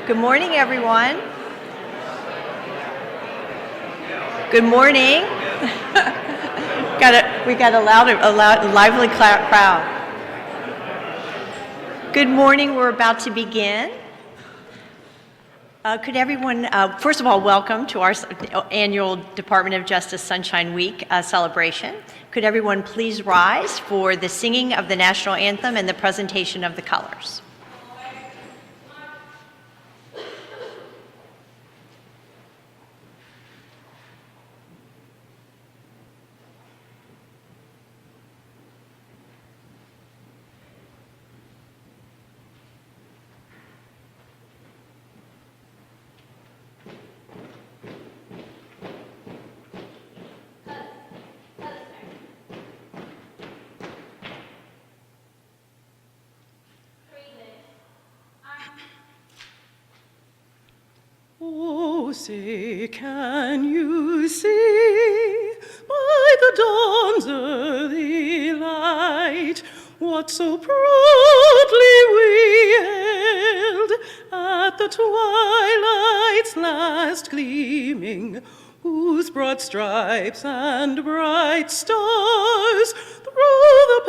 Good morning, everyone. Good morning. We got a lively crowd. Good morning. We're about to begin. Could everyone, first of all, welcome to our annual Department of Justice Sunshine Week celebration. Could everyone please rise for the singing of the national anthem and the presentation of the colors? Oh, say, can you see by the dawn's early light what so proudly we hailed at the twilight's last gleaming, whose broad stripes and bright stars through the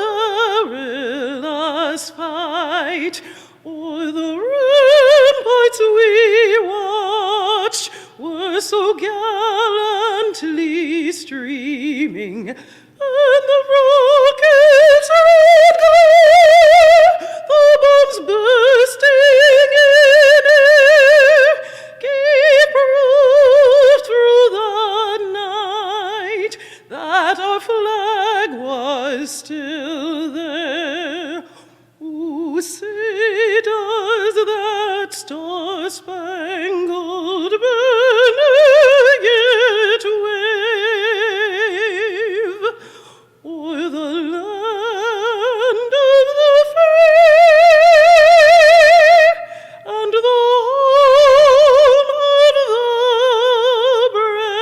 perilous fight o'er the ramparts we watched were so gallantly streaming, and the rockets' red glare, the bombs bursting in air, gave proof through the night that our flag was still there. Oh, say does that star-spangled banner yet wave o'er the land of the free and the home of the brave?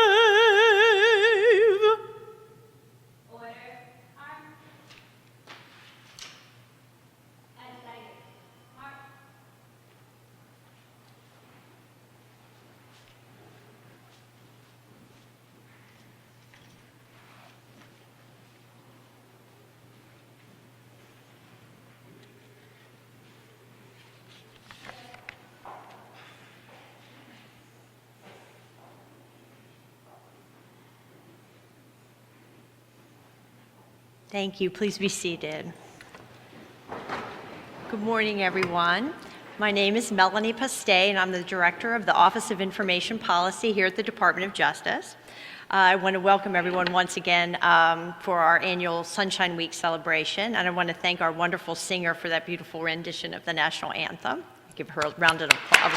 Thank you. Please be seated. Good morning, everyone. My name is Melanie Pastay, and I'm the Director of the Office of Information Policy here at the Department of Justice. I want to welcome everyone once again for our annual Sunshine Week celebration, and I want to thank our wonderful singer for that beautiful rendition of the national anthem. Give her a round of applause.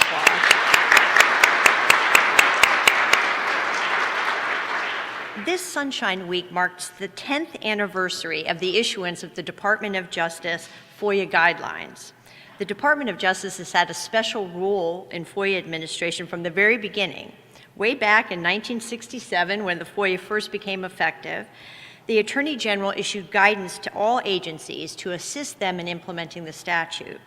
This Sunshine Week marks the 10th anniversary of the issuance of the Department of Justice FOIA guidelines. The Department of Justice has had a special role in FOIA administration from the very beginning. Way back in 1967, when the FOIA first became effective, the Attorney General issued guidance to all agencies to assist them in implementing the statute.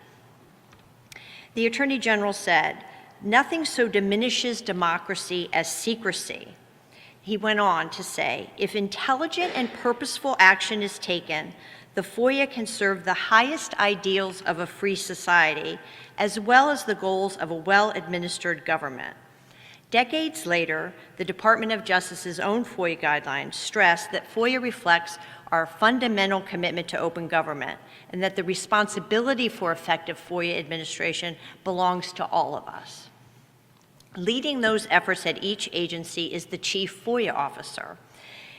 The Attorney General said, "Nothing so diminishes democracy as secrecy." He went on to say, if intelligent and purposeful action is taken, the FOIA can serve the highest ideals of a free society, as well as the goals of a well-administered government. Decades later, the Department of Justice's own FOIA guidelines stress that FOIA reflects our fundamental commitment to open government, and that the responsibility for effective FOIA administration belongs to all of us. Leading those efforts at each agency is the Chief FOIA Officer.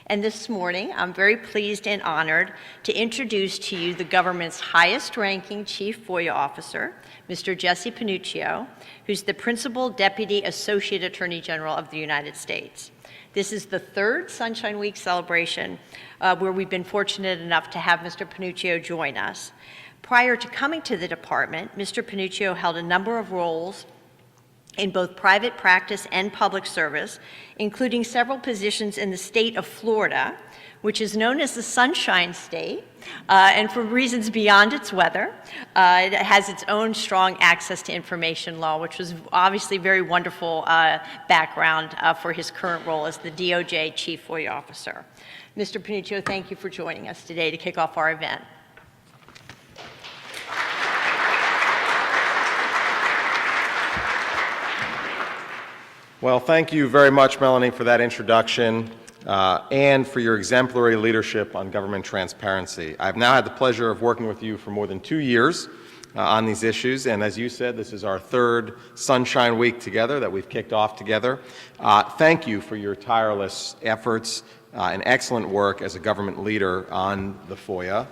And this morning, I'm very pleased and honored to introduce to you the government's highest-ranking Chief FOIA Officer, Mr. Jesse Panuccio, who's the Principal Deputy Associate Attorney General of the United States. This is the third Sunshine Week celebration where we've been fortunate enough to have Mr. Panuccio join us. Prior to coming to the department, Mr. Panuccio held a number of roles in both private practice and public service, including several positions in the state of Florida, which is known as the Sunshine State, and for reasons beyond its weather. It has its own strong access to information law, which was obviously very wonderful background for his current role as the DOJ Chief FOIA Officer. Mr. Panuccio, thank you for joining us today to kick off our event. Well, thank you very much, Melanie, for that introduction and for your exemplary leadership on government transparency. I've now had the pleasure of working with you for more than 2 years on these issues, and as you said, this is our third Sunshine Week together that we've kicked off together. Thank you for your tireless efforts and excellent work as a government leader on the FOIA,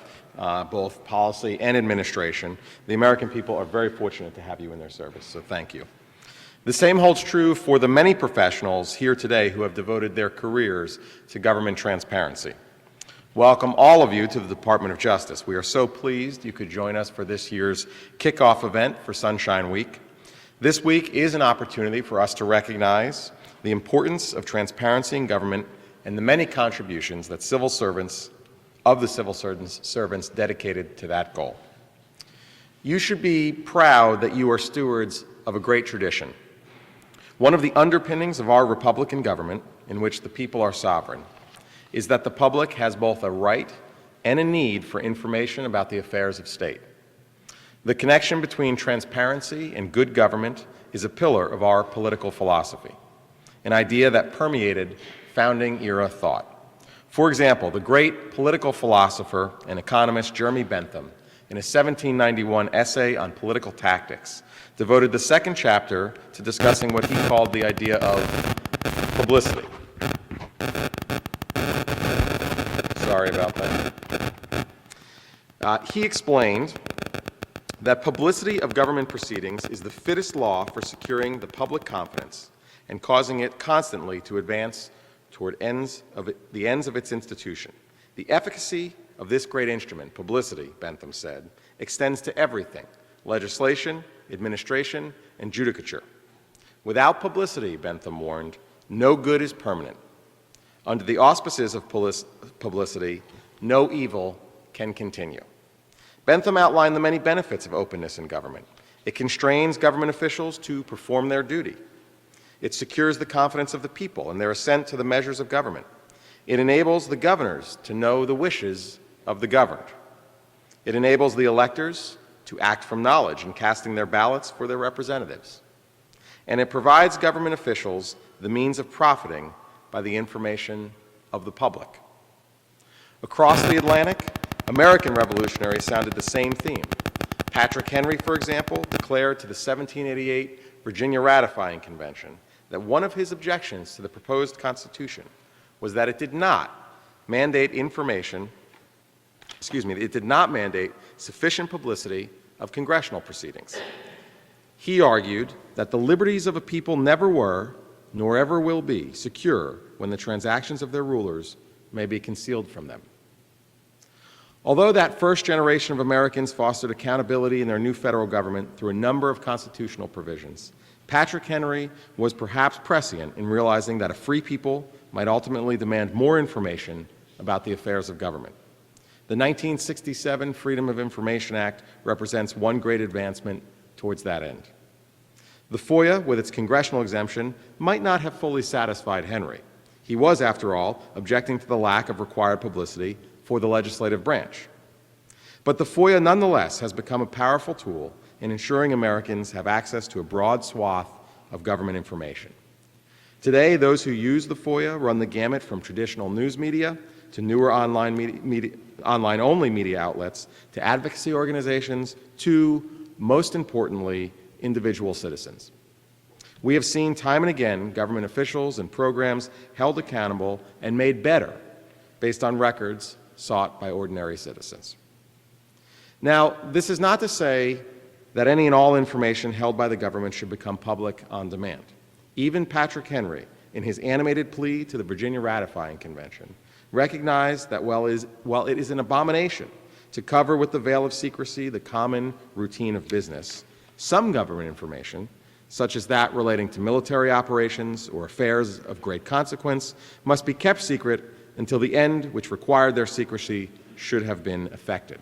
both policy and administration. The American people are very fortunate to have you in their service, so thank you. The same holds true for the many professionals here today who have devoted their careers to government transparency. Welcome all of you to the Department of Justice. We are so pleased you could join us for this year's kickoff event for Sunshine Week. This week is an opportunity for us to recognize the importance of transparency in government and the many contributions that civil servants dedicated to that goal. You should be proud that you are stewards of a great tradition. One of the underpinnings of our Republican government, in which the people are sovereign, is that the public has both a right and a need for information about the affairs of state. The connection between transparency and good government is a pillar of our political philosophy, an idea that permeated founding-era thought. For example, the great political philosopher and economist Jeremy Bentham, in a 1791 essay on political tactics, devoted the second chapter to discussing what he called the idea of publicity. Sorry about that. He explained that publicity of government proceedings is the fittest law for securing the public confidence and causing it constantly to advance toward the ends of its institution. The efficacy of this great instrument, publicity, Bentham said, extends to everything: legislation, administration, and judicature. Without publicity, Bentham warned, no good is permanent. Under the auspices of publicity, no evil can continue. Bentham outlined the many benefits of openness in government. It constrains government officials to perform their duty. It secures the confidence of the people and their assent to the measures of government. It enables the governors to know the wishes of the governed. It enables the electors to act from knowledge in casting their ballots for their representatives. And it provides government officials the means of profiting by the information of the public. Across the Atlantic, American revolutionaries sounded the same theme. Patrick Henry, for example, declared to the 1788 Virginia Ratifying Convention that one of his objections to the proposed Constitution was that it did not mandate sufficient publicity of congressional proceedings. He argued that the liberties of a people never were, nor ever will be, secure when the transactions of their rulers may be concealed from them. Although that first generation of Americans fostered accountability in their new federal government through a number of constitutional provisions, Patrick Henry was perhaps prescient in realizing that a free people might ultimately demand more information about the affairs of government. The 1967 Freedom of Information Act represents one great advancement towards that end. The FOIA, with its congressional exemption, might not have fully satisfied Henry. He was, after all, objecting to the lack of required publicity for the legislative branch. But the FOIA, nonetheless, has become a powerful tool in ensuring Americans have access to a broad swath of government information. Today, those who use the FOIA run the gamut from traditional news media to newer online-only media outlets, to advocacy organizations, to, most importantly, individual citizens. We have seen time and again government officials and programs held accountable and made better based on records sought by ordinary citizens. Now, this is not to say that any and all information held by the government should become public on demand. Even Patrick Henry, in his animated plea to the Virginia Ratifying Convention, recognized that while it is an abomination to cover with the veil of secrecy the common routine of business, some government information, such as that relating to military operations or affairs of great consequence, must be kept secret until the end which required their secrecy should have been effected.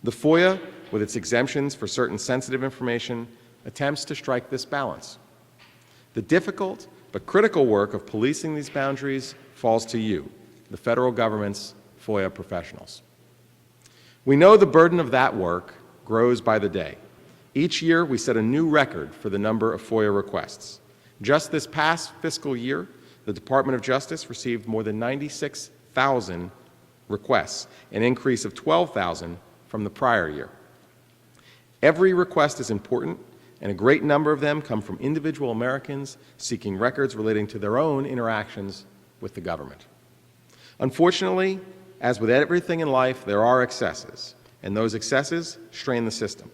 The FOIA, with its exemptions for certain sensitive information, attempts to strike this balance. The difficult but critical work of policing these boundaries falls to you, the federal government's FOIA professionals. We know the burden of that work grows by the day. Each year, we set a new record for the number of FOIA requests. Just this past fiscal year, the Department of Justice received more than 96,000 requests, an increase of 12,000 from the prior year. Every request is important, and a great number of them come from individual Americans seeking records relating to their own interactions with the government. Unfortunately, as with everything in life, there are excesses, and those excesses strain the system.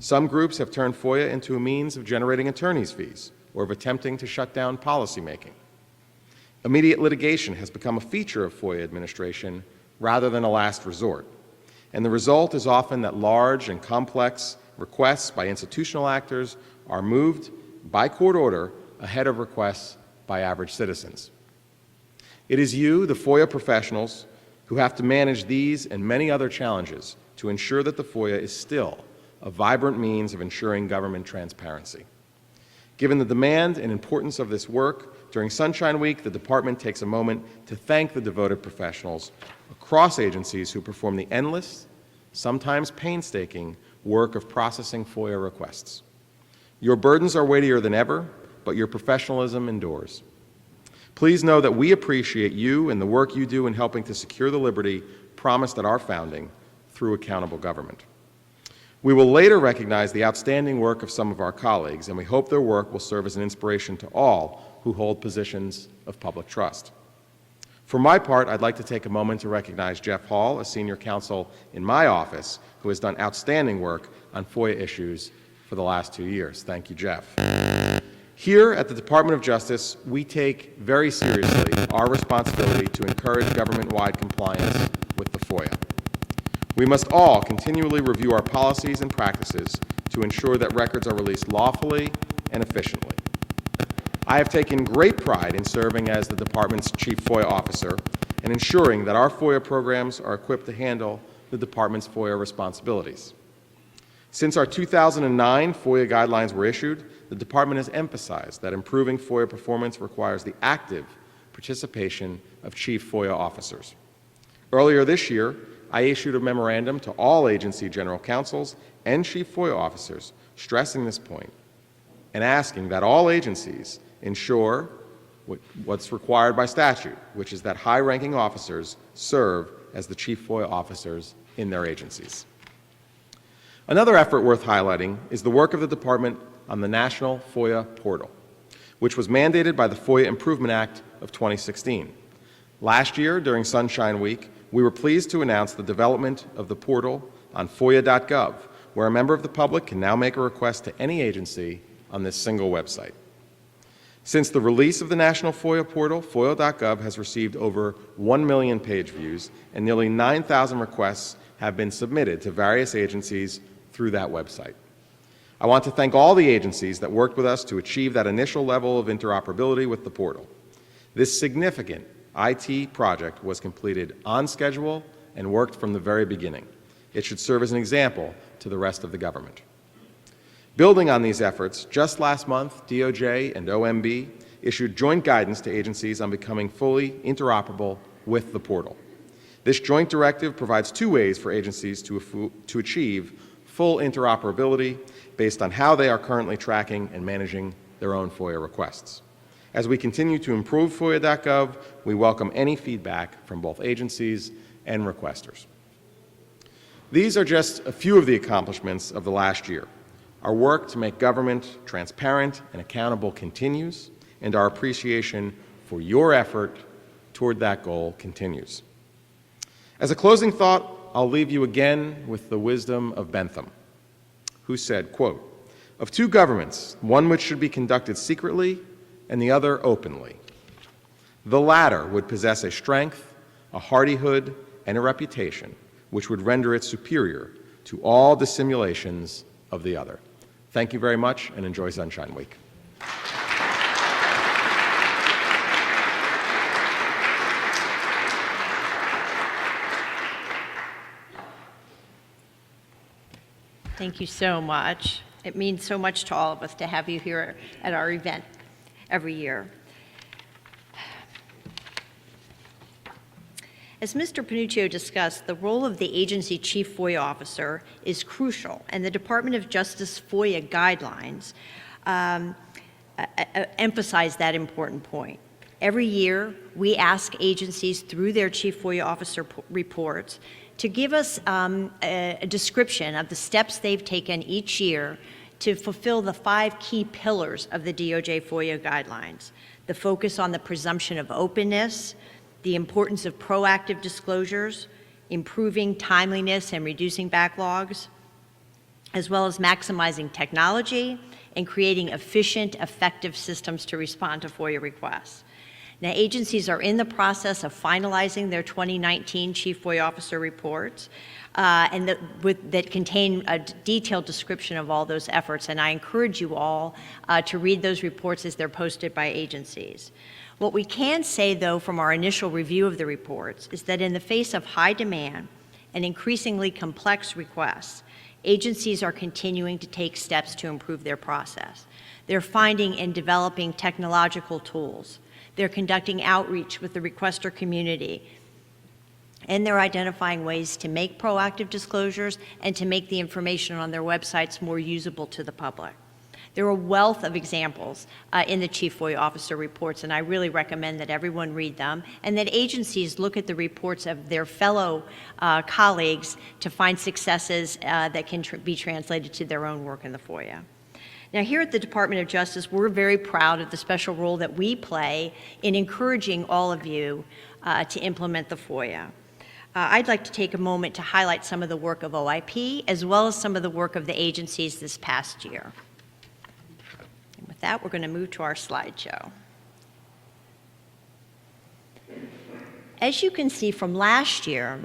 Some groups have turned FOIA into a means of generating attorney's fees or of attempting to shut down policymaking. Immediate litigation has become a feature of FOIA administration rather than a last resort, and the result is often that large and complex requests by institutional actors are moved by court order ahead of requests by average citizens. It is you, the FOIA professionals, who have to manage these and many other challenges to ensure that the FOIA is still a vibrant means of ensuring government transparency. Given the demand and importance of this work, during Sunshine Week, the Department takes a moment to thank the devoted professionals across agencies who perform the endless, sometimes painstaking, work of processing FOIA requests. Your burdens are weightier than ever, but your professionalism endures. Please know that we appreciate you and the work you do in helping to secure the liberty promised at our founding through accountable government. We will later recognize the outstanding work of some of our colleagues, and we hope their work will serve as an inspiration to all who hold positions of public trust. For my part, I'd like to take a moment to recognize Jeff Hall, a senior counsel in my office, who has done outstanding work on FOIA issues for the last 2 years. Thank you, Jeff. Here at the Department of Justice, we take very seriously our responsibility to encourage government-wide compliance with the FOIA. We must all continually review our policies and practices to ensure that records are released lawfully and efficiently. I have taken great pride in serving as the Department's Chief FOIA Officer and ensuring that our FOIA programs are equipped to handle the Department's FOIA responsibilities. Since our 2009 FOIA guidelines were issued, the Department has emphasized that improving FOIA performance requires the active participation of Chief FOIA officers. Earlier this year, I issued a memorandum to all agency general counsels and Chief FOIA officers stressing this point and asking that all agencies ensure what's required by statute, which is that high-ranking officers serve as the Chief FOIA officers in their agencies. Another effort worth highlighting is the work of the Department on the National FOIA Portal, which was mandated by the FOIA Improvement Act of 2016. Last year, during Sunshine Week, we were pleased to announce the development of the portal on FOIA.gov, where a member of the public can now make a request to any agency on this single website. Since the release of the National FOIA portal, FOIA.gov has received over 1 million page views, and nearly 9,000 requests have been submitted to various agencies through that website. I want to thank all the agencies that worked with us to achieve that initial level of interoperability with the portal. This significant IT project was completed on schedule and worked from the very beginning. It should serve as an example to the rest of the government. Building on these efforts, just last month, DOJ and OMB issued joint guidance to agencies on becoming fully interoperable with the portal. This joint directive provides 2 ways for agencies to achieve full interoperability based on how they are currently tracking and managing their own FOIA requests. As we continue to improve FOIA.gov, we welcome any feedback from both agencies and requesters. These are just a few of the accomplishments of the last year. Our work to make government transparent and accountable continues, and our appreciation for your effort toward that goal continues. As a closing thought, I'll leave you again with the wisdom of Bentham, who said, quote, "Of 2 governments, one which should be conducted secretly and the other openly. The latter would possess a strength, a hardihood, and a reputation which would render it superior to all dissimulations of the other." Thank you very much, and enjoy Sunshine Week. Thank you so much. It means so much to all of us to have you here at our event every year. As Mr. Panuccio discussed, the role of the agency chief FOIA officer is crucial, and the Department of Justice FOIA guidelines emphasize that important point. Every year, we ask agencies through their chief FOIA officer reports to give us a description of the steps they've taken each year to fulfill the 5 key pillars of the DOJ FOIA guidelines: the focus on the presumption of openness, the importance of proactive disclosures, improving timeliness and reducing backlogs, as well as maximizing technology and creating efficient, effective systems to respond to FOIA requests. Now, agencies are in the process of finalizing their 2019 Chief FOIA Officer reports, and that contain a detailed description of all those efforts, and I encourage you all to read those reports as they're posted by agencies. What we can say, though, from our initial review of the reports is that in the face of high demand and increasingly complex requests, agencies are continuing to take steps to improve their process. They're finding and developing technological tools. They're conducting outreach with the requester community, and they're identifying ways to make proactive disclosures and to make the information on their websites more usable to the public. There are a wealth of examples in the Chief FOIA Officer reports, and I really recommend that everyone read them, and that agencies look at the reports of their fellow colleagues to find successes that can be translated to their own work in the FOIA. Now, here at the Department of Justice, we're very proud of the special role that we play in encouraging all of you to implement the FOIA. I'd like to take a moment to highlight some of the work of OIP, as well as some of the work of the agencies this past year. And with that, we're going to move to our slideshow. As you can see from last year,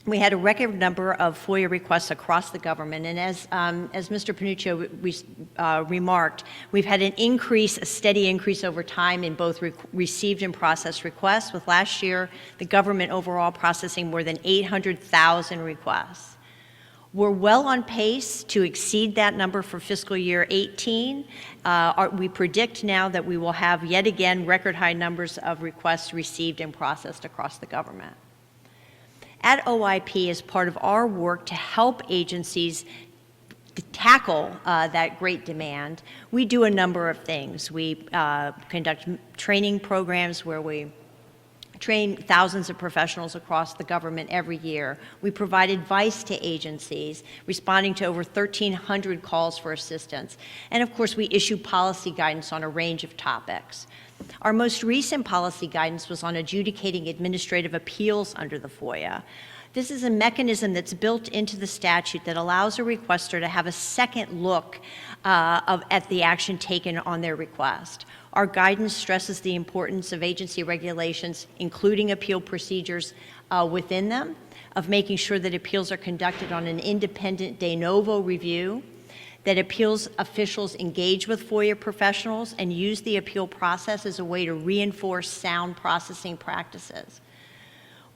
we had a record number of FOIA requests across the government, and as Mr. Panuccio remarked, we've had a steady increase over time in both received and processed requests, with last year the government overall processing more than 800,000 requests. We're well on pace to exceed that number for fiscal year 18. We predict now that we will have yet again record high numbers of requests received and processed across the government. At OIP, as part of our work to help agencies tackle that great demand, we do a number of things. We conduct training programs where we train thousands of professionals across the government every year. We provide advice to agencies, responding to over 1,300 calls for assistance. And of course, we issue policy guidance on a range of topics. Our most recent policy guidance was on adjudicating administrative appeals under the FOIA. This is a mechanism that's built into the statute that allows a requester to have a second look at the action taken on their request. Our guidance stresses the importance of agency regulations, including appeal procedures within them, of making sure that appeals are conducted on an independent de novo review, that appeals officials engage with FOIA professionals and use the appeal process as a way to reinforce sound processing practices.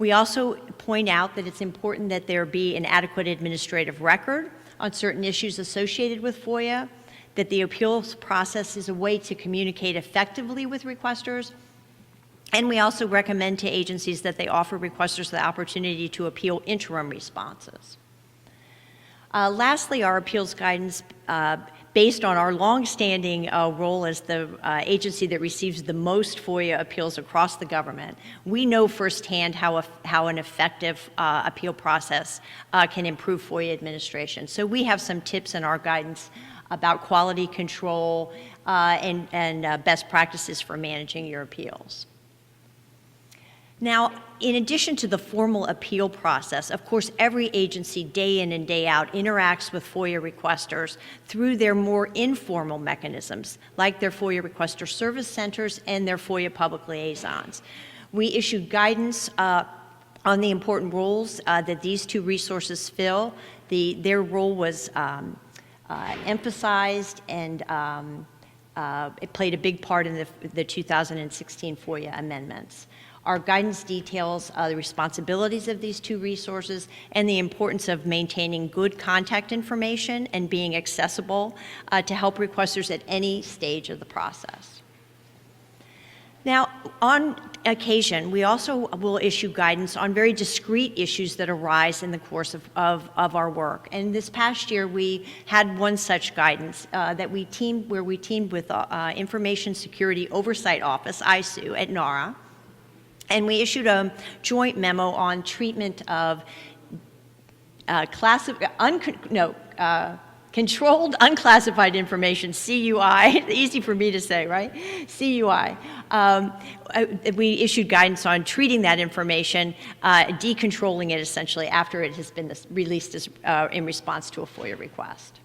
We also point out that it's important that there be an adequate administrative record on certain issues associated with FOIA, that the appeals process is a way to communicate effectively with requesters, and we also recommend to agencies that they offer requesters the opportunity to appeal interim responses. Lastly, our appeals guidance, based on our longstanding role as the agency that receives the most FOIA appeals across the government, we know firsthand how an effective appeal process can improve FOIA administration. So we have some tips in our guidance about quality control and best practices for managing your appeals. Now, in addition to the formal appeal process, of course, every agency day in and day out interacts with FOIA requesters through their more informal mechanisms, like their FOIA requester service centers and their FOIA public liaisons. We issued guidance on the important roles that these two resources fill. Their role was emphasized, and it played a big part in the 2016 FOIA amendments. Our guidance details the responsibilities of these two resources and the importance of maintaining good contact information and being accessible to help requesters at any stage of the process. Now, on occasion, we also will issue guidance on very discrete issues that arise in the course of our work. And this past year, we had one such guidance where we teamed with Information Security Oversight Office, ISOO, at NARA. And we issued a joint memo on treatment of controlled unclassified information, CUI, easy for me to say, right? CUI. We issued guidance on treating that information, decontrolling it essentially after it has been released in response to a FOIA request.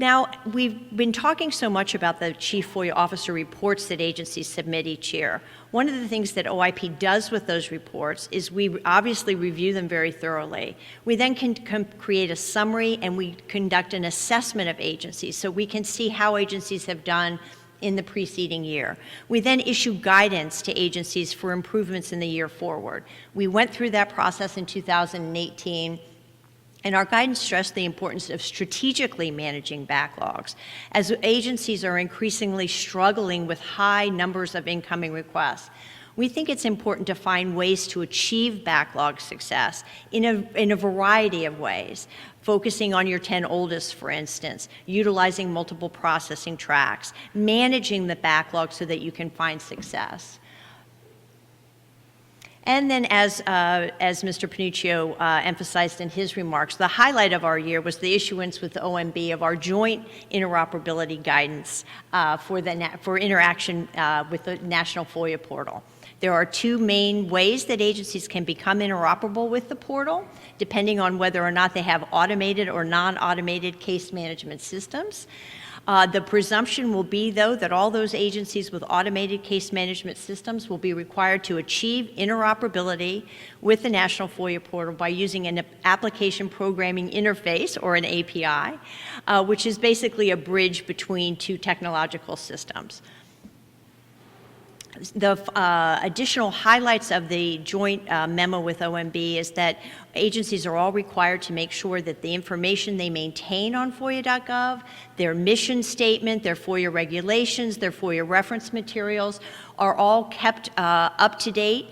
Now, we've been talking so much about the Chief FOIA Officer reports that agencies submit each year. One of the things that OIP does with those reports is we obviously review them very thoroughly. We then can create a summary and we conduct an assessment of agencies so we can see how agencies have done in the preceding year. We then issue guidance to agencies for improvements in the year forward. We went through that process in 2018. And our guidance stressed the importance of strategically managing backlogs, as agencies are increasingly struggling with high numbers of incoming requests. We think it's important to find ways to achieve backlog success in a variety of ways, focusing on your 10 oldest, for instance, utilizing multiple processing tracks, managing the backlog so that you can find success. And then as Mr. Panuccio emphasized in his remarks, the highlight of our year was the issuance with the OMB of our joint interoperability guidance for interaction with the National FOIA portal. There are two main ways that agencies can become interoperable with the portal, depending on whether or not they have automated or non-automated case management systems. The presumption will be, though, that all those agencies with automated case management systems will be required to achieve interoperability with the National FOIA portal by using an application programming interface, or an API, which is basically a bridge between two technological systems. The additional highlights of the joint memo with OMB is that agencies are all required to make sure that the information they maintain on FOIA.gov, their mission statement, their FOIA regulations, their FOIA reference materials are all kept up to date,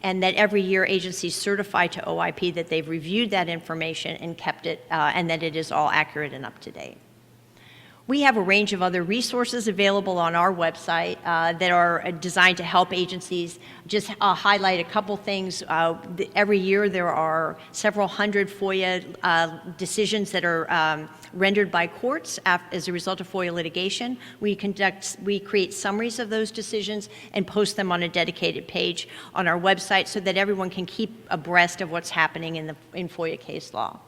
and that every year agencies certify to OIP that they've reviewed that information and kept it, and that it is all accurate and up to date. We have a range of other resources available on our website that are designed to help agencies. Just highlight a couple things. Every year there are several hundred FOIA decisions that are rendered by courts as a result of FOIA litigation. We create summaries of those decisions and post them on a dedicated page on our website so that everyone can keep abreast of what's happening in FOIA case law.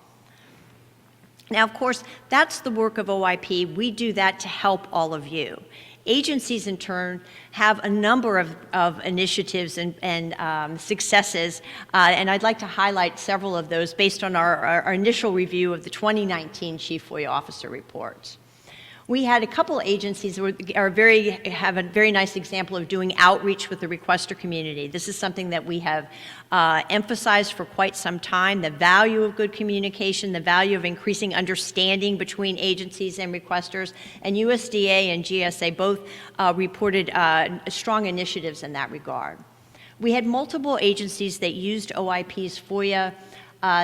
Now, of course, that's the work of OIP. We do that to help all of you. Agencies, in turn, have a number of initiatives and successes, and I'd like to highlight several of those based on our initial review of the 2019 Chief FOIA Officer reports. We had a couple agencies that have a very nice example of doing outreach with the requester community. This is something that we have emphasized for quite some time, the value of good communication, the value of increasing understanding between agencies and requesters, and USDA and GSA both reported strong initiatives in that regard. We had multiple agencies that used OIP's FOIA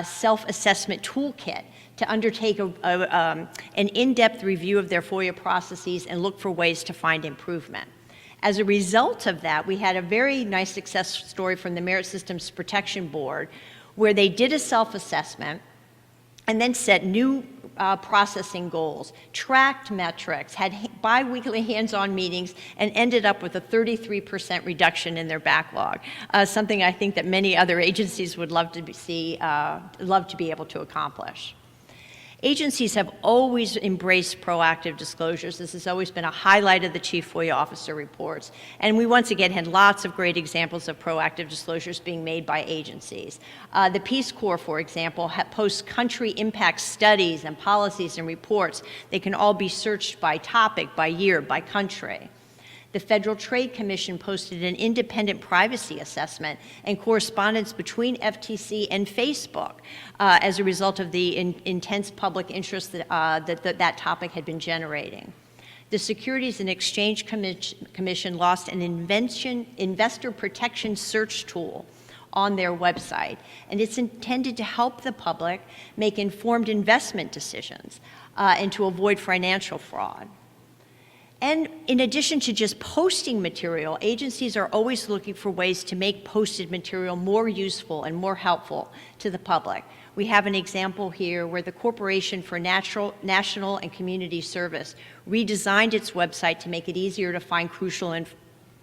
self-assessment toolkit to undertake an in-depth review of their FOIA processes and look for ways to find improvement. As a result of that, we had a very nice success story from the Merit Systems Protection Board, where they did a self-assessment and then set new processing goals, tracked metrics, had bi-weekly hands-on meetings, and ended up with a 33% reduction in their backlog, something I think that many other agencies would love to be able to accomplish. Agencies have always embraced proactive disclosures. This has always been a highlight of the Chief FOIA Officer reports. And we once again had lots of great examples of proactive disclosures being made by agencies. The Peace Corps, for example, posts country impact studies and policies and reports. They can all be searched by topic, by year, by country. The Federal Trade Commission posted an independent privacy assessment and correspondence between FTC and Facebook as a result of the intense public interest that topic had been generating. The Securities and Exchange Commission launched an investor protection search tool on their website, and it's intended to help the public make informed investment decisions and to avoid financial fraud. And in addition to just posting material, agencies are always looking for ways to make posted material more useful and more helpful to the public. We have an example here where the Corporation for National and Community Service redesigned its website to make it easier to find crucial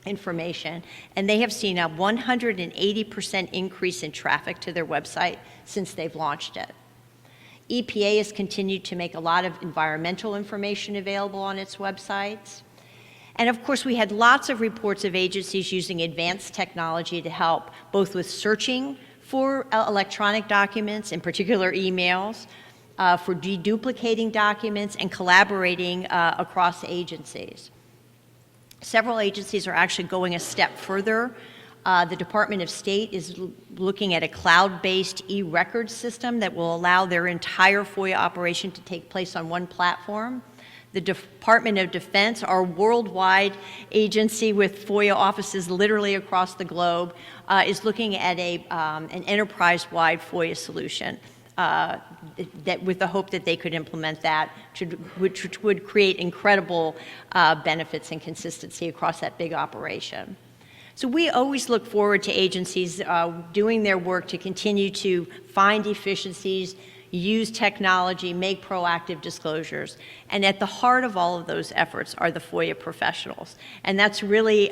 information, and they have seen a 180% increase in traffic to their website since they've launched it. EPA has continued to make a lot of environmental information available on its websites. And of course, we had lots of reports of agencies using advanced technology to help both with searching for electronic documents, in particular emails, for deduplicating documents and collaborating across agencies. Several agencies are actually going a step further. The Department of State is looking at a cloud-based e-record system that will allow their entire FOIA operation to take place on one platform. The Department of Defense, our worldwide agency with FOIA offices literally across the globe, is looking at an enterprise-wide FOIA solution that with the hope that they could implement that, which would create incredible benefits and consistency across that big operation. So we always look forward to agencies doing their work to continue to find efficiencies, use technology, make proactive disclosures. And at the heart of all of those efforts are the FOIA professionals. And that's really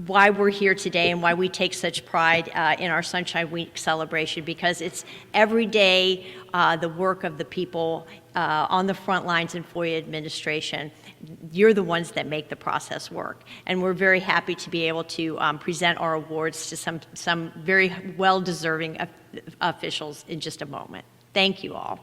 why we're here today and why we take such pride in our Sunshine Week celebration, because it's every day the work of the people on the front lines in FOIA administration. You're the ones that make the process work. And we're very happy to be able to present our awards to some very well-deserving officials in just a moment. Thank you all.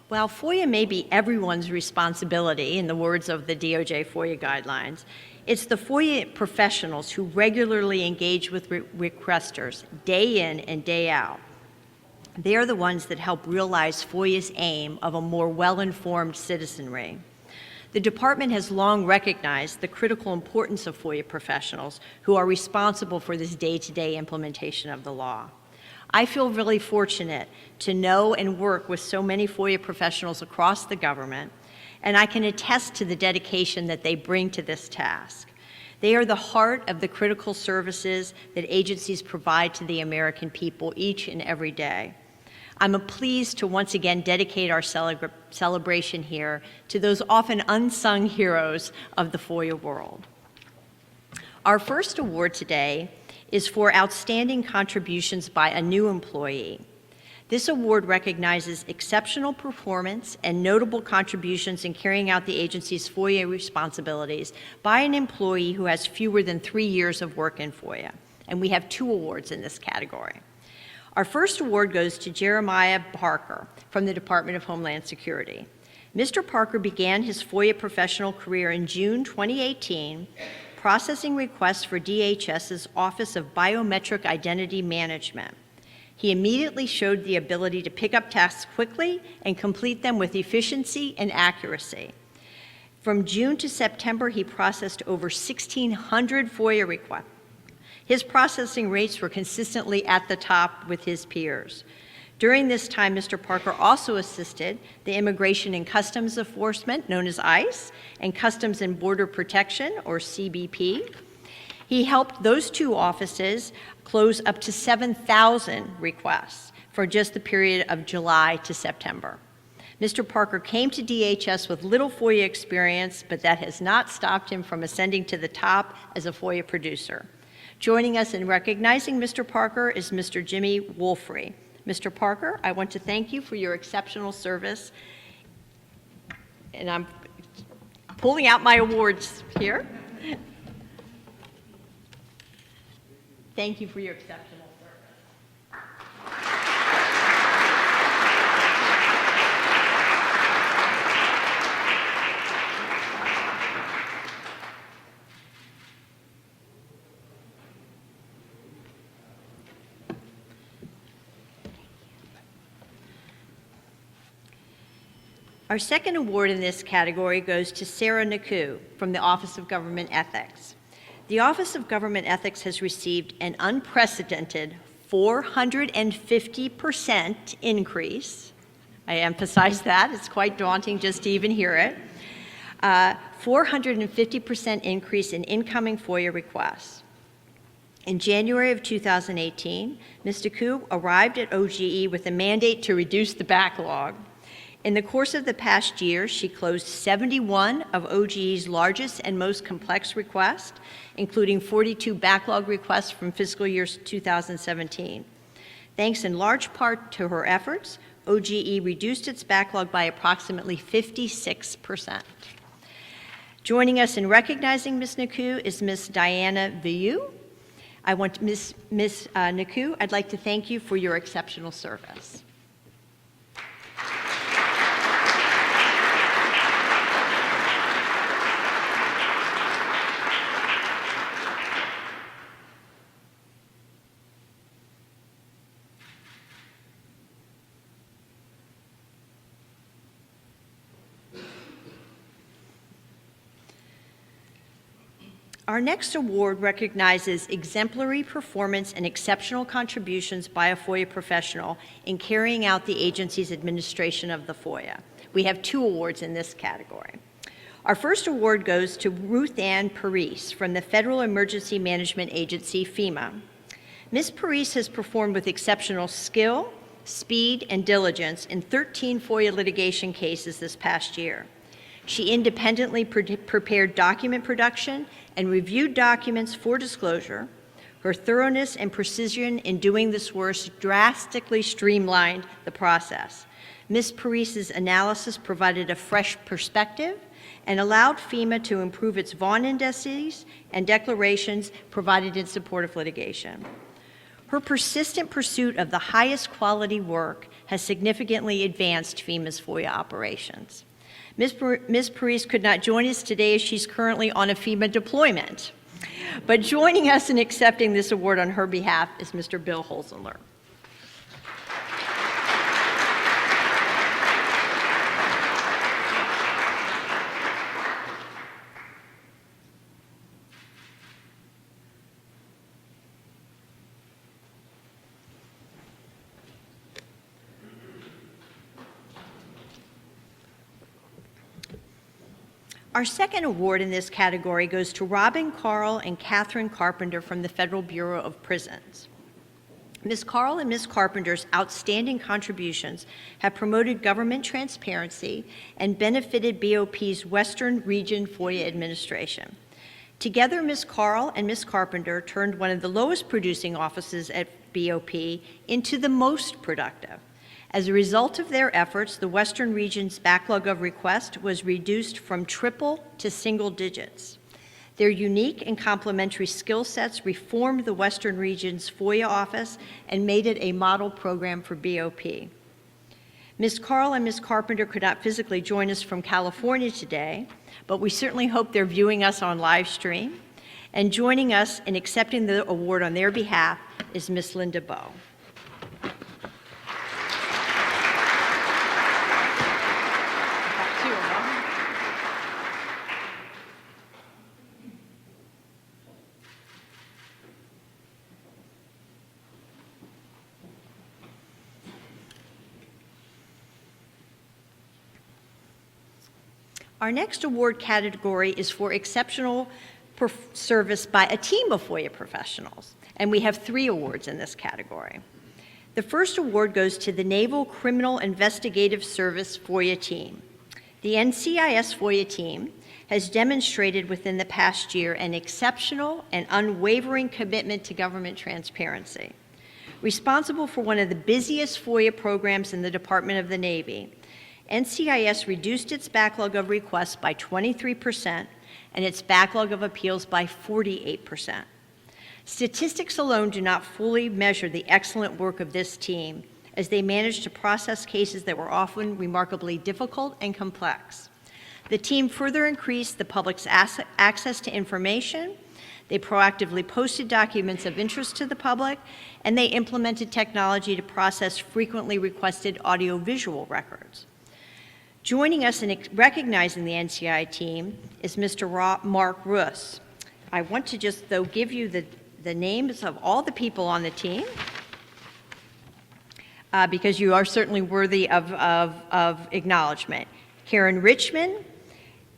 While FOIA may be everyone's responsibility, in the words of the DOJ FOIA guidelines, it's the FOIA professionals who regularly engage with requesters day in and day out. They are the ones that help realize FOIA's aim of a more well-informed citizenry. The department has long recognized the critical importance of FOIA professionals who are responsible for this day-to-day implementation of the law. I feel really fortunate to know and work with so many FOIA professionals across the government, and I can attest to the dedication that they bring to this task. They are the heart of the critical services that agencies provide to the American people each and every day. I'm pleased to once again dedicate our celebration here to those often unsung heroes of the FOIA world. Our first award today is for outstanding contributions by a new employee. This award recognizes exceptional performance and notable contributions in carrying out the agency's FOIA responsibilities by an employee who has fewer than 3 years of work in FOIA. And we have 2 awards in this category. Our first award goes to Jeremiah Parker from the Department of Homeland Security. Mr. Parker began his FOIA professional career in June 2018, processing requests for DHS's Office of Biometric Identity Management. He immediately showed the ability to pick up tasks quickly and complete them with efficiency and accuracy. From June to September, he processed over 1,600 FOIA requests. His processing rates were consistently at the top with his peers. During this time, Mr. Parker also assisted the Immigration and Customs Enforcement, known as ICE, and Customs and Border Protection, or CBP. He helped those 2 offices close up to 7,000 requests for just the period of July to September. Mr. Parker came to DHS with little FOIA experience, but that has not stopped him from ascending to the top as a FOIA producer. Joining us in recognizing Mr. Parker is Mr. Jimmy Wolfrey Mr. Parker, I want to thank you for your exceptional service, and I'm pulling out my awards here. Thank you for your exceptional service. Our second award in this category goes to Sarah Naku from the Office of Government Ethics. The Office of Government Ethics has received an unprecedented 450% increase. I emphasize that. It's quite daunting just to even hear it. 450% increase in incoming FOIA requests. In January of 2018, Ms. Naku arrived at OGE with a mandate to reduce the backlog. In the course of the past year, she closed 71 of OGE's largest and most complex requests, including 42 backlog requests from fiscal year 2017. Thanks in large part to her efforts, OGE reduced its backlog by approximately 56%. Joining us in recognizing Ms. Naku is Ms. Diana Viu. Ms. Naku, I'd like to thank you for your exceptional service. Our next award recognizes exemplary performance and exceptional contributions by a FOIA professional in carrying out the agency's administration of the FOIA. We have 2 awards in this category. Our first award goes to Ruth Ann Parise from the Federal Emergency Management Agency, FEMA. Ms. Parise has performed with exceptional skill, speed, and diligence in 13 FOIA litigation cases this past year. She independently prepared document production and reviewed documents for disclosure. Her thoroughness and precision in doing this work drastically streamlined the process. Ms. Parise's analysis provided a fresh perspective and allowed FEMA to improve its Vaughan indices and declarations provided in support of litigation. Her persistent pursuit of the highest quality work has significantly advanced FEMA's FOIA operations. Ms. Parise could not join us today as she's currently on a FEMA deployment. But joining us in accepting this award on her behalf is Mr. Bill Holzenler. Our second award in this category goes to Robin Carl and Catherine Carpenter from the Federal Bureau of Prisons. Ms. Carl and Ms. Carpenter's outstanding contributions have promoted government transparency and benefited BOP's Western Region FOIA administration. Together, Ms. Carl and Ms. Carpenter turned one of the lowest producing offices at BOP into the most productive. As a result of their efforts, the Western Region's backlog of requests was reduced from triple to single digits. Their unique and complementary skill sets reformed the Western Region's FOIA office and made it a model program for BOP. Ms. Carl and Ms. Carpenter could not physically join us from California today, but we certainly hope they're viewing us on live stream. And joining us in accepting the award on their behalf is Ms. Linda Bowe. Our next award category is for exceptional service by a team of FOIA professionals, and we have 3 awards in this category. The first award goes to the Naval Criminal Investigative Service FOIA team. The NCIS FOIA team has demonstrated within the past year an exceptional and unwavering commitment to government transparency. Responsible for one of the busiest FOIA programs in the Department of the Navy, NCIS reduced its backlog of requests by 23% and its backlog of appeals by 48%. Statistics alone do not fully measure the excellent work of this team, as they managed to process cases that were often remarkably difficult and complex. The team further increased the public's access to information, they proactively posted documents of interest to the public, and they implemented technology to process frequently requested audiovisual records. Joining us in recognizing the NCI team is Mr. Mark Russ. I want to just, though, give you the names of all the people on the team, because you are certainly worthy of acknowledgement. Karen Richmond,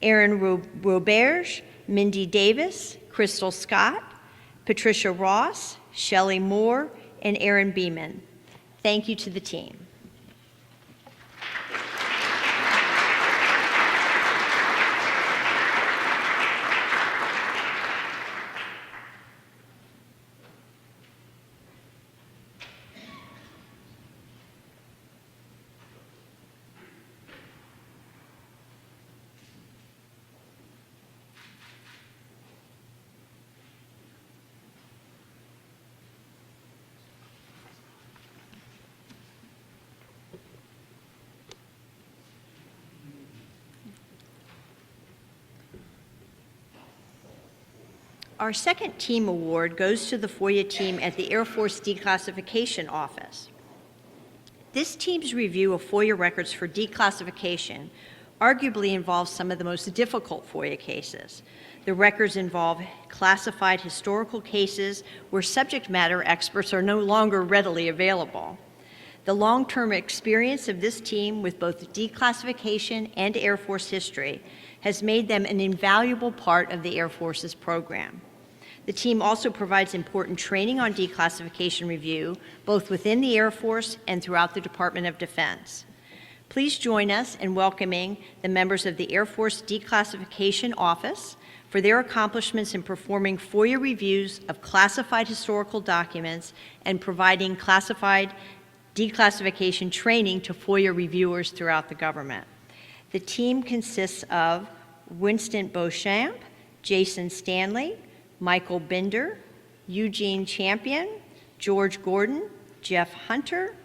Aaron Roberge, Mindy Davis, Crystal Scott, Patricia Ross, Shelley Moore, and Aaron Beeman. Thank you to the team. Our second team award goes to the FOIA team at the Air Force Declassification Office. This team's review of FOIA records for declassification arguably involves some of the most difficult FOIA cases. The records involve classified historical cases where subject matter experts are no longer readily available. The long-term experience of this team with both declassification and Air Force history has made them an invaluable part of the Air Force's program. The team also provides important training on declassification review, both within the Air Force and throughout the Department of Defense. Please join us in welcoming the members of the Air Force Declassification Office for their accomplishments in performing FOIA reviews of classified historical documents and providing classified declassification training to FOIA reviewers throughout the government. The team consists of Winston Beauchamp, Jason Stanley, Michael Binder, Eugene Champion, George Gordon, Jeff Hunter,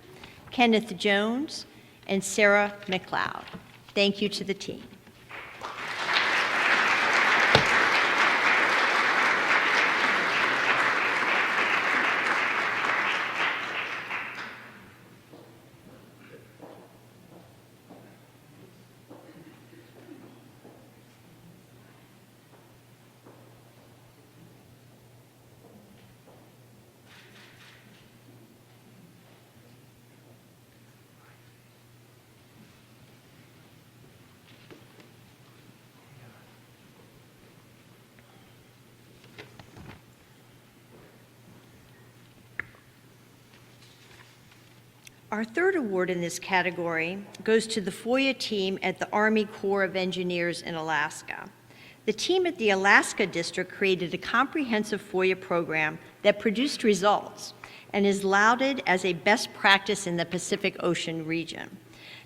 Kenneth Jones, and Sarah McLeod. Thank you to the team. Our third award in this category goes to the FOIA team at the Army Corps of Engineers in Alaska. The team at the Alaska District created a comprehensive FOIA program that produced results and is lauded as a best practice in the Pacific Ocean region.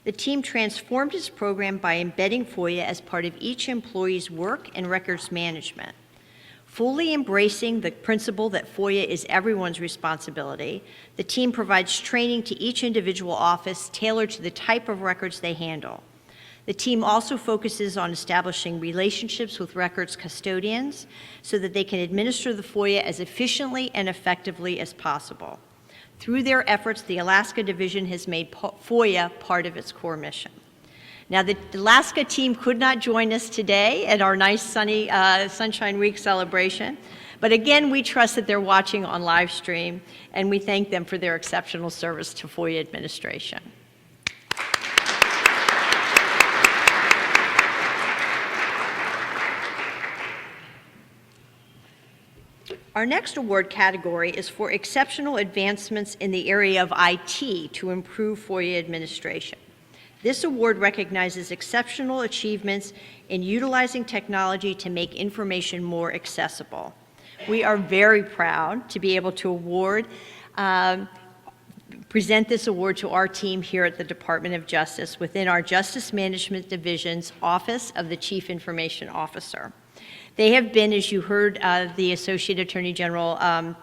The team transformed its program by embedding FOIA as part of each employee's work and records management. Fully embracing the principle that FOIA is everyone's responsibility, the team provides training to each individual office tailored to the type of records they handle. The team also focuses on establishing relationships with records custodians so that they can administer the FOIA as efficiently and effectively as possible. Through their efforts, the Alaska Division has made FOIA part of its core mission. Now, the Alaska team could not join us today at our nice sunny Sunshine Week celebration, but again, we trust that they're watching on live stream, and we thank them for their exceptional service to FOIA administration. Our next award category is for exceptional advancements in the area of IT to improve FOIA administration. This award recognizes exceptional achievements in utilizing technology to make information more accessible. We are very proud to be able to award present this award to our team here at the Department of Justice within our Justice Management Division's Office of the Chief Information Officer. They have been, as you heard the Associate Attorney General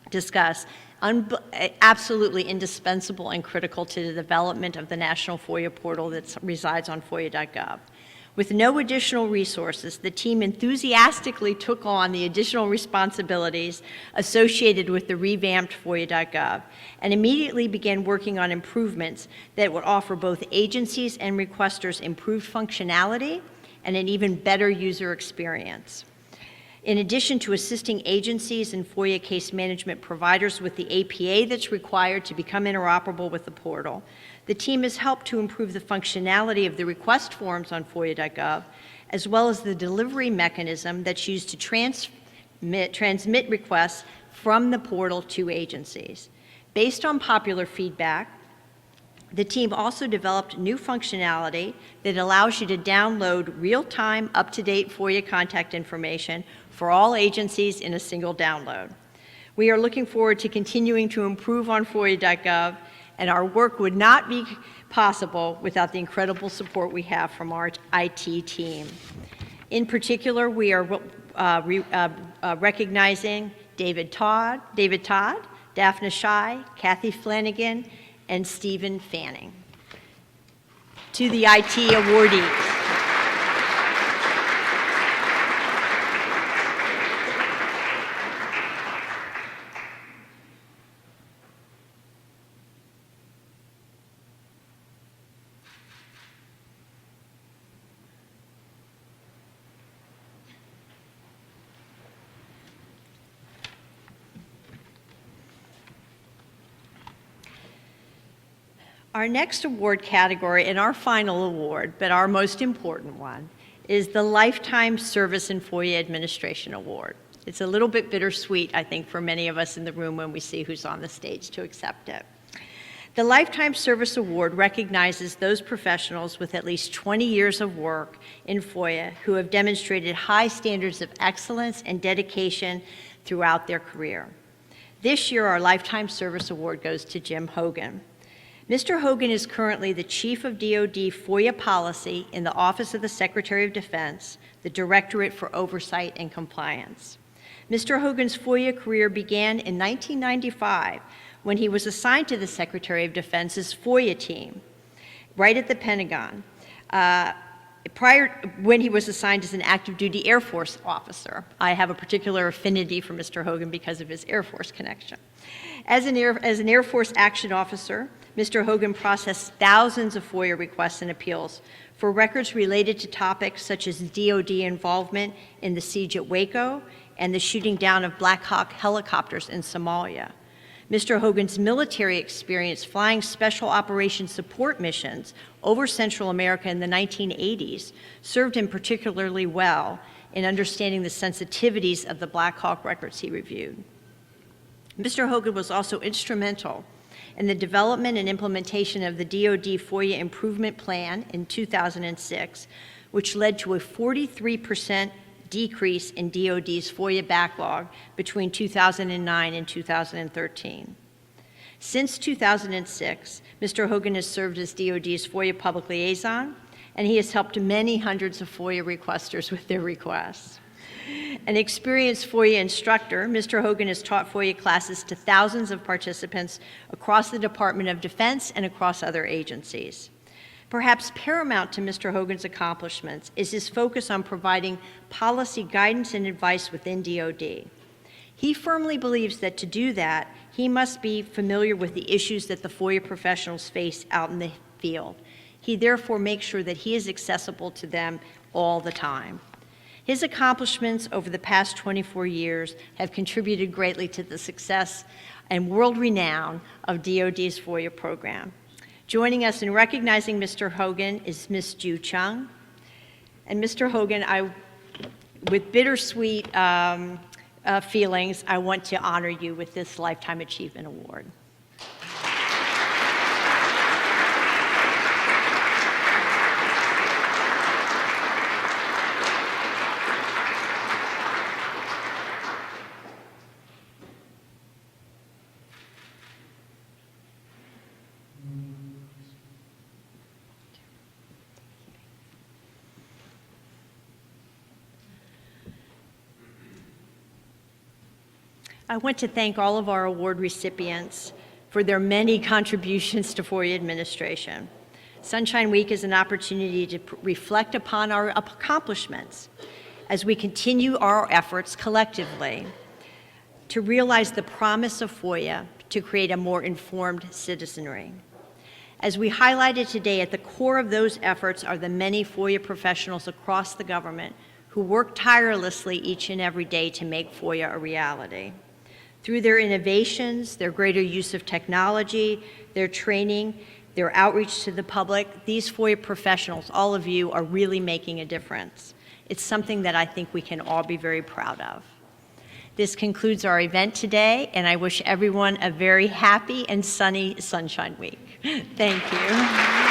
discuss, absolutely indispensable and critical to the development of the National FOIA portal that resides on FOIA.gov. With no additional resources, the team enthusiastically took on the additional responsibilities associated with the revamped FOIA.gov and immediately began working on improvements that would offer both agencies and requesters improved functionality and an even better user experience. In addition to assisting agencies and FOIA case management providers with the APA that's required to become interoperable with the portal, the team has helped to improve the functionality of the request forms on FOIA.gov, as well as the delivery mechanism that's used to transmit requests from the portal to agencies. Based on popular feedback, the team also developed new functionality that allows you to download real-time, up-to-date FOIA contact information for all agencies in a single download. We are looking forward to continuing to improve on FOIA.gov, and our work would not be possible without the incredible support we have from our IT team. In particular, we are recognizing David Todd, Daphne Shai, Kathy Flanagan, and Stephen Fanning. To the IT awardees. Our next award category, and our final award, but our most important one, is the Lifetime Service in FOIA Administration Award. It's a little bit bittersweet, I think, for many of us in the room when we see who's on the stage to accept it. The Lifetime Service Award recognizes those professionals with at least 20 years of work in FOIA who have demonstrated high standards of excellence and dedication throughout their career. This year, our Lifetime Service Award goes to Jim Hogan. Mr. Hogan is currently the Chief of DoD FOIA Policy in the Office of the Secretary of Defense, the Directorate for Oversight and Compliance. Mr. Hogan's FOIA career began in 1995 when he was assigned to the Secretary of Defense's FOIA team, right at the Pentagon, when he was assigned as an active duty Air Force officer. I have a particular affinity for Mr. Hogan because of his Air Force connection. As an Air Force action officer, Mr. Hogan processed thousands of FOIA requests and appeals for records related to topics such as DoD involvement in the siege at Waco and the shooting down of Black Hawk helicopters in Somalia. Mr. Hogan's military experience flying special operations support missions over Central America in the 1980s served him particularly well in understanding the sensitivities of the Black Hawk records he reviewed. Mr. Hogan was also instrumental in the development and implementation of the DoD FOIA Improvement Plan in 2006, which led to a 43% decrease in DoD's FOIA backlog between 2009 and 2013. Since 2006, Mr. Hogan has served as DoD's FOIA Public Liaison, and he has helped many hundreds of FOIA requesters with their requests. An experienced FOIA instructor, Mr. Hogan has taught FOIA classes to thousands of participants across the Department of Defense and across other agencies. Perhaps paramount to Mr. Hogan's accomplishments is his focus on providing policy guidance and advice within DoD. He firmly believes that to do that, he must be familiar with the issues that the FOIA professionals face out in the field. He therefore makes sure that he is accessible to them all the time. His accomplishments over the past 24 years have contributed greatly to the success and world renown of DoD's FOIA program. Joining us in recognizing Mr. Hogan is Ms. Ju Chung. And Mr. Hogan, with bittersweet feelings, I want to honor you with this Lifetime Achievement Award. I want to thank all of our award recipients for their many contributions to FOIA administration. Sunshine Week is an opportunity to reflect upon our accomplishments as we continue our efforts collectively to realize the promise of FOIA to create a more informed citizenry. As we highlighted today, at the core of those efforts are the many FOIA professionals across the government who work tirelessly each and every day to make FOIA a reality. Through their innovations, their greater use of technology, their training, their outreach to the public, these FOIA professionals, all of you, are really making a difference. It's something that I think we can all be very proud of. This concludes our event today, and I wish everyone a very happy and sunny Sunshine Week. Thank you.